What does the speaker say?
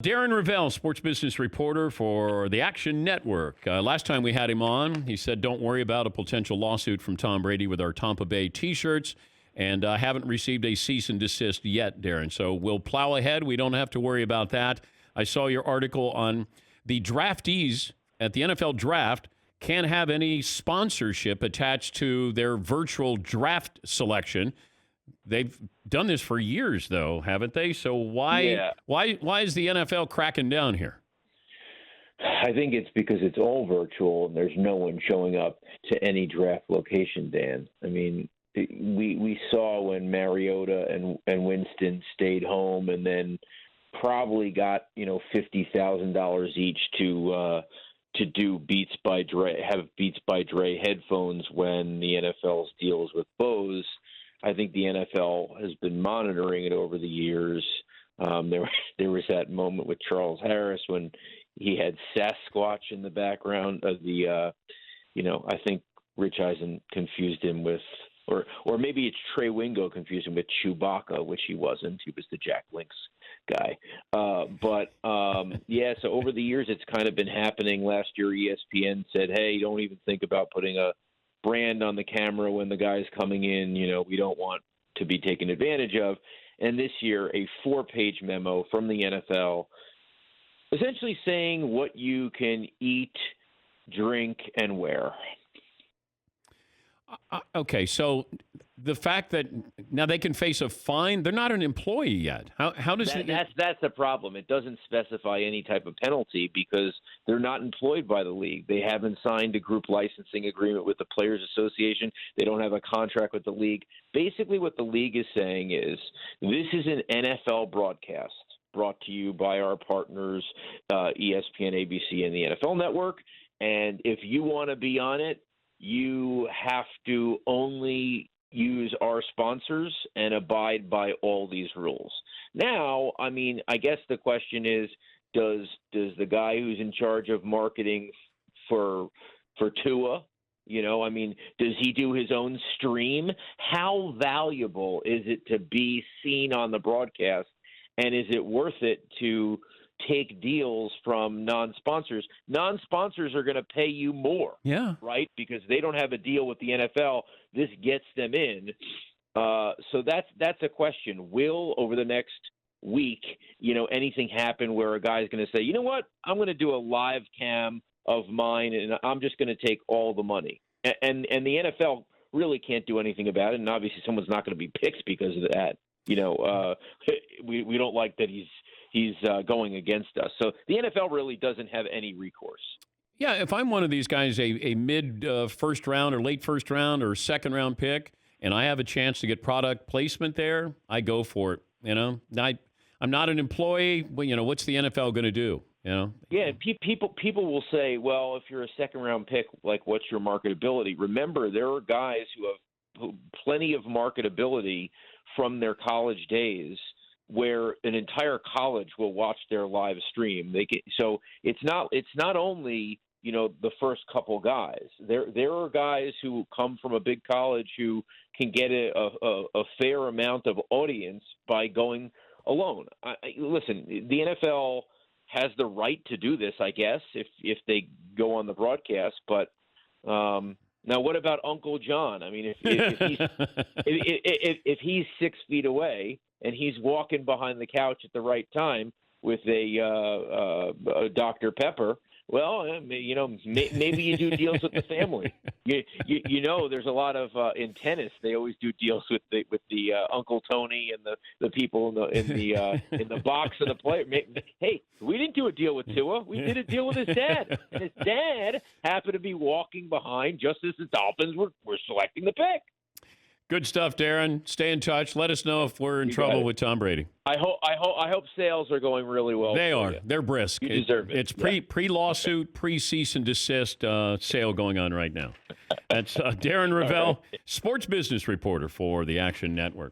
Darren Rovell, sports business reporter for the Action Network. Last time we had him on, he said, don't worry about a potential lawsuit from Tom Brady with our Tampa Bay T-shirts. And I haven't received a cease and desist yet, Darren. So we'll plow ahead. We don't have to worry about that. I saw your article on the draftees at the NFL draft can't have any sponsorship attached to their virtual draft selection. They've done this for years, though, haven't they? So why is the NFL cracking down here? I think it's because it's all virtual and there's no one showing up to any draft location, Dan. I mean, we saw when Mariota and Winston stayed home and then probably got $50,000 each to do Beats by Dre headphones when the NFL's deals with Bose. I think the NFL has been monitoring it over the years. There was that moment with Charles Harris when he had Sasquatch in the background of the, I think Rich Eisen confused him with, or maybe it's Trey Wingo confused him with Chewbacca, which he wasn't. He was the Jack Link's guy. So over the years, it's kind of been happening. Last year, ESPN said, hey, don't even think about putting a brand on the camera when the guy's coming in. We don't want to be taken advantage of. And this year, a 4-page memo from the NFL essentially saying what you can eat, drink, and wear. Okay, so the fact that now they can face a fine, they're not an employee yet. How does that's the problem. It doesn't specify any type of penalty because they're not employed by the league. They haven't signed a group licensing agreement with the Players Association. They don't have a contract with the league. Basically, what the league is saying is this is an NFL broadcast brought to you by our partners, ESPN, ABC, and the NFL Network. And if you want to be on it, you have to only use our sponsors and abide by all these rules. Now, I mean, I guess the question is, does the guy who's in charge of marketing for Tua, does he do his own stream? How valuable is it to be seen on the broadcast? And is it worth it to take deals from non-sponsors? Non-sponsors are going to pay you more, right? Because they don't have a deal with the NFL. This gets them in. So that's a question. Will, over the next week, anything happen where a guy's going to say, you know what, I'm going to do a live cam of mine and I'm just going to take all the money. And the NFL really can't do anything about it. And obviously someone's not going to be picked because of that. We don't like that he's going against us. So the NFL really doesn't have any recourse. Yeah, if I'm one of these guys, a mid first round or late first round or second round pick, and I have a chance to get product placement there, I go for it. I'm not an employee. But, what's the NFL going to do? Yeah, people will say, well, if you're a second round pick, like, what's your marketability? Remember, there are guys who have plenty of marketability from their college days, where an entire college will watch their live stream. So it's not only the first couple guys. There are guys who come from a big college who can get a fair amount of audience by going alone. Listen, the NFL has the right to do this, I guess, if they go on the broadcast. But now, what about Uncle John? I mean, if he's 6 feet away and he's walking behind the couch at the right time with a Dr. Pepper, well, maybe you do deals with the family. There's a lot of in tennis. They always do deals with the Uncle Tony and the people in the box and the player. Hey, we didn't do a deal with Tua. We did a deal with his dad, and his dad happened to be walking behind just as the Dolphins were selecting the pick. Good stuff, Darren. Stay in touch. Let us know if we're in trouble with Tom Brady. I hope sales are going really well. They are. They're brisk. You deserve it. It's pre-lawsuit, pre-cease and desist sale going on right now. That's Darren Rovell, sports business reporter for the Action Network.